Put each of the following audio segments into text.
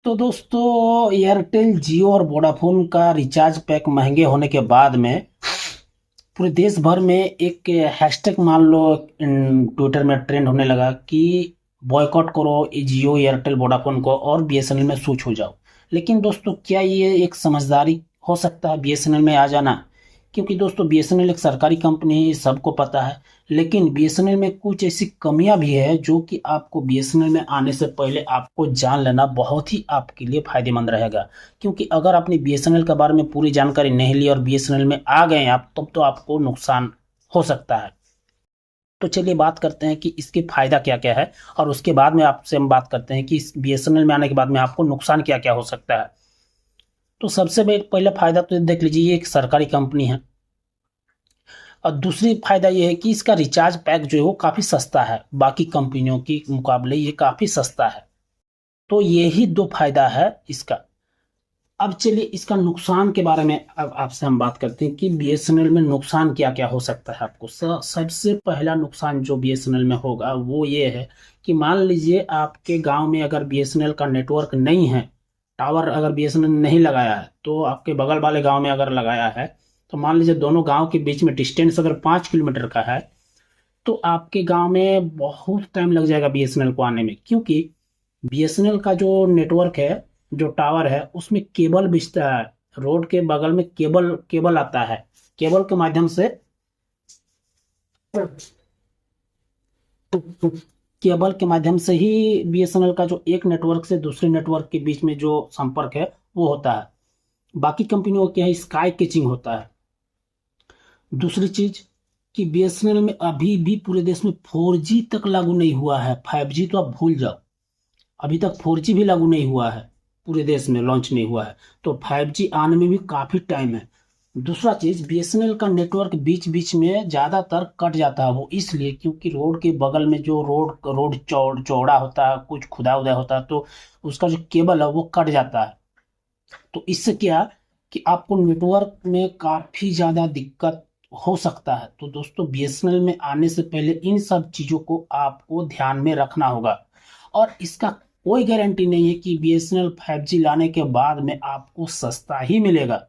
तो दोस्तों एयरटेल जियो और वोडाफोन का रिचार्ज पैक महंगे होने के बाद में पूरे देश भर में एक हैशटैग मान लो ट्विटर में ट्रेंड होने लगा कि बॉयकॉट करो ये जियो एयरटेल वोडाफोन को और बीएसएनएल में स्विच हो जाओ। लेकिन दोस्तों क्या ये एक समझदारी हो सकता है बीएसएनएल में आ जाना? क्योंकि दोस्तों बीएसएनएल एक सरकारी कंपनी है, ये सबको पता है। लेकिन बीएसएनएल में कुछ ऐसी कमियां भी है जो कि आपको बीएसएनएल में आने से पहले आपको जान लेना बहुत ही आपके लिए फायदेमंद रहेगा। क्योंकि अगर आपने बीएसएनएल के बारे में पूरी जानकारी नहीं ली और बीएसएनएल में आ गए आप तब तो आपको नुकसान हो सकता है। तो चलिए बात करते हैं कि इसके फायदा क्या क्या है और उसके बाद में आपसे हम बात करते हैं कि इस बीएसएनएल में आने के बाद में आपको नुकसान क्या क्या हो सकता है। तो सबसे पहले फायदा तो देख लीजिए, ये एक सरकारी कंपनी है। और दूसरी फायदा ये है कि इसका रिचार्ज पैक जो है वो काफ़ी सस्ता है, बाकी कंपनियों के मुकाबले ये काफ़ी सस्ता है। तो यही दो फायदा है इसका। अब चलिए इसका नुकसान के बारे में अब आपसे हम बात करते हैं कि बीएसएनएल में नुकसान क्या क्या हो सकता है आपको। सबसे पहला नुकसान जो बीएसएनएल में होगा वो ये है कि मान लीजिए आपके गांव में अगर बीएसएनएल का नेटवर्क नहीं है, टावर अगर बीएसएनएल नहीं लगाया है, तो आपके बगल वाले गांव में अगर लगाया है तो मान लीजिए दोनों गांव के बीच में डिस्टेंस अगर 5 किलोमीटर का है तो आपके गांव में बहुत टाइम लग जाएगा बीएसएनएल को आने में। क्योंकि बीएसएनएल का जो नेटवर्क है, जो टावर है, उसमें केबल बिछता है। रोड के बगल में केबल केबल आता है। केबल के माध्यम से केबल के माध्यम से ही बीएसएनएल का जो एक नेटवर्क से दूसरे नेटवर्क के बीच में जो संपर्क है वो होता है। बाकी कंपनियों के यहाँ स्काई कैचिंग होता है। दूसरी चीज कि बीएसएनएल में अभी भी पूरे देश में 4G तक लागू नहीं हुआ है। 5G तो आप भूल जाओ, अभी तक 4G भी लागू नहीं हुआ है, पूरे देश में लॉन्च नहीं हुआ है। तो 5G आने में भी काफ़ी टाइम है। दूसरा चीज़, बीएसएनएल का नेटवर्क बीच बीच में ज़्यादातर कट जाता है। वो इसलिए क्योंकि रोड के बगल में जो रोड चौड़ा होता है, कुछ खुदा उदा होता है, तो उसका जो केबल है वो कट जाता है। तो इससे क्या कि आपको नेटवर्क में काफ़ी ज़्यादा दिक्कत हो सकता है। तो दोस्तों बीएसएनएल में आने से पहले इन सब चीज़ों को आपको ध्यान में रखना होगा। और इसका कोई गारंटी नहीं है कि बीएसएनएल 5G लाने के बाद में आपको सस्ता ही मिलेगा,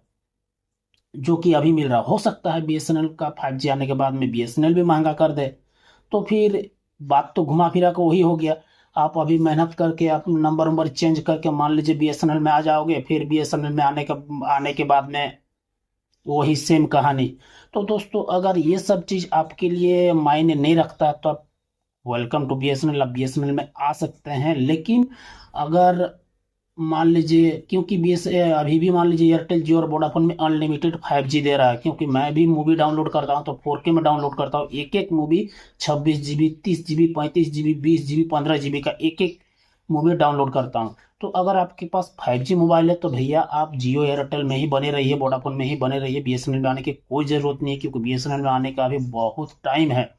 जो कि अभी मिल रहा हो सकता है बीएसएनएल का 5G आने के बाद में बीएसएनएल भी महंगा कर दे। तो फिर बात तो घुमा फिरा के वही हो गया। आप अभी मेहनत करके आप नंबर चेंज करके मान लीजिए बीएसएनएल में आ जाओगे, फिर बीएसएनएल में आने के बाद में वही सेम कहानी। तो दोस्तों अगर ये सब चीज़ आपके लिए मायने नहीं रखता तो आप वेलकम टू बीएसएनएल, आप बीएसएनएल में आ सकते हैं। लेकिन अगर मान लीजिए, क्योंकि बीएस अभी भी मान लीजिए एयरटेल जियो और वोडाफोन में अनलिमिटेड 5G दे रहा है। क्योंकि मैं भी मूवी डाउनलोड करता हूँ तो 4K में डाउनलोड करता हूँ। एक एक movie 26 GB, 30 GB, 35 GB, 20 GB, 15 GB का एक एक मूवी डाउनलोड करता हूँ। तो अगर आपके पास 5G मोबाइल है तो भैया आप जियो एयरटेल में ही बने रहिए, वोडाफोन में ही बने रहिए। बीएसएनएल में आने की कोई ज़रूरत नहीं है, क्योंकि बीएसएनएल में आने का अभी बहुत टाइम है।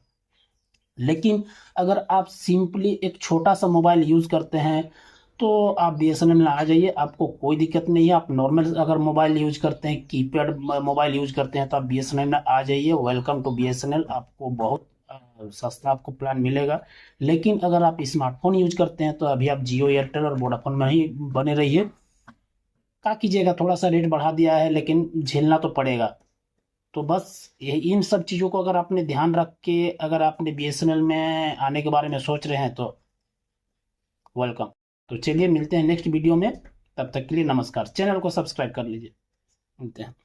लेकिन अगर आप सिंपली एक छोटा सा मोबाइल यूज़ करते हैं तो आप बीएसएनएल में आ जाइए, आपको कोई दिक्कत नहीं है। आप नॉर्मल अगर मोबाइल यूज करते हैं, कीपैड मोबाइल यूज करते हैं, तो आप बीएसएनएल में आ जाइए। Welcome to BSNL. आपको बहुत सस्ता आपको प्लान मिलेगा। लेकिन अगर आप स्मार्टफोन यूज करते हैं तो अभी आप जियो एयरटेल और वोडाफोन में ही बने रहिए। क्या कीजिएगा, थोड़ा सा रेट बढ़ा दिया है लेकिन झेलना तो पड़ेगा। तो बस यही इन सब चीज़ों को अगर आपने ध्यान रख के अगर आपने बीएसएनएल में आने के बारे में सोच रहे हैं तो वेलकम। तो चलिए मिलते हैं नेक्स्ट वीडियो में। तब तक के लिए नमस्कार। चैनल को सब्सक्राइब कर लीजिए। मिलते हैं।